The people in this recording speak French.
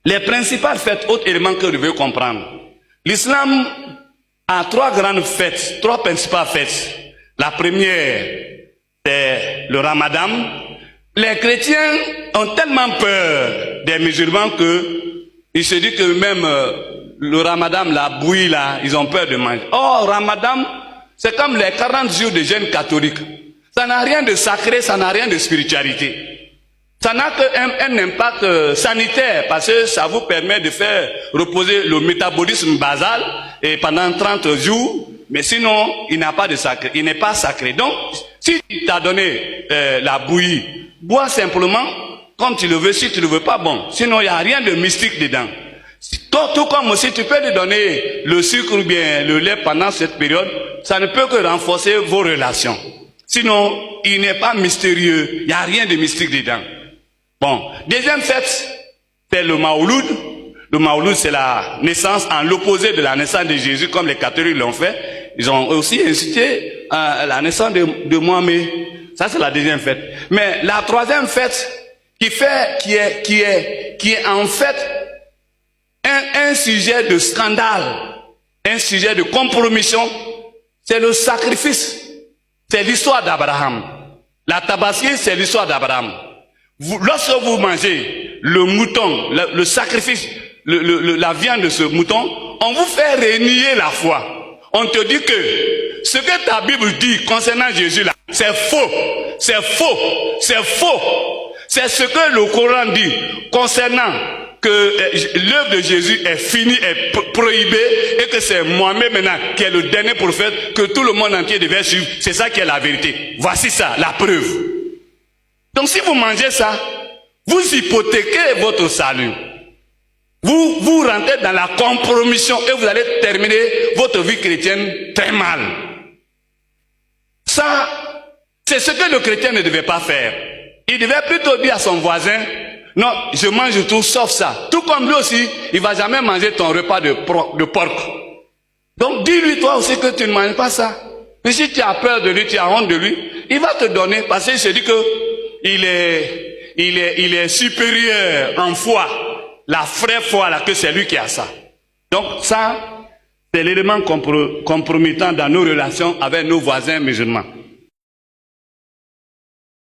Les principales fêtes, autres éléments que vous devez comprendre. L'islam a trois grandes fêtes, trois principales fêtes. La première, c'est le Ramadan. Les chrétiens ont tellement peur des musulmans qu'ils se disent que même le Ramadan, la bouillie là, ils ont peur de manger. Or, Ramadan, c'est comme les 40 jours de jeûne catholique. Ça n'a rien de sacré, ça n'a rien de spiritualité. Ça n'a qu'un impact sanitaire parce que ça vous permet de faire reposer le métabolisme basal et pendant 30 jours. Mais sinon, il n'a pas de sacré, il n'est pas sacré. Donc, si tu t'as donné la bouillie, bois simplement comme tu le veux. Si tu ne le veux pas, bon. Sinon, il n'y a rien de mystique dedans. Tout comme aussi, tu peux lui donner le sucre ou bien le lait pendant cette période. Ça ne peut que renforcer vos relations. Sinon, il n'est pas mystérieux. Il n'y a rien de mystique dedans. Bon, deuxième fête, c'est le Maouloud. Le Maouloud, c'est la naissance en l'opposé de la naissance de Jésus, comme les catholiques l'ont fait. Ils ont aussi incité à la naissance de Mohamed. Ça, c'est la deuxième fête. Mais la troisième fête, qui est en fait un sujet de scandale, un sujet de compromission, c'est le sacrifice. C'est l'histoire d'Abraham. La tabaski, c'est l'histoire d'Abraham. Lorsque vous mangez le mouton, le sacrifice, la viande de ce mouton, on vous fait renier la foi. On te dit que ce que ta Bible dit concernant Jésus là, c'est faux, c'est faux, c'est faux. C'est ce que le Coran dit concernant que l'œuvre de Jésus est finie, est prohibée et que c'est Mohamed maintenant qui est le dernier prophète que tout le monde entier devait suivre. C'est ça qui est la vérité. Voici ça, la preuve. Donc si vous mangez ça, vous hypothéquez votre salut. Vous rentrez dans la compromission et vous allez terminer votre vie chrétienne très mal. Ça, c'est ce que le chrétien ne devait pas faire. Il devait plutôt dire à son voisin, non, je mange tout sauf ça. Tout comme lui aussi, il ne va jamais manger ton repas de porc. Donc dis-lui toi aussi que tu ne manges pas ça. Mais si tu as peur de lui, tu as honte de lui, il va te donner parce qu'il se dit que il est supérieur en foi, la vraie foi là, que c'est lui qui a ça. Donc ça, c'est l'élément compromettant dans nos relations avec nos voisins musulmans.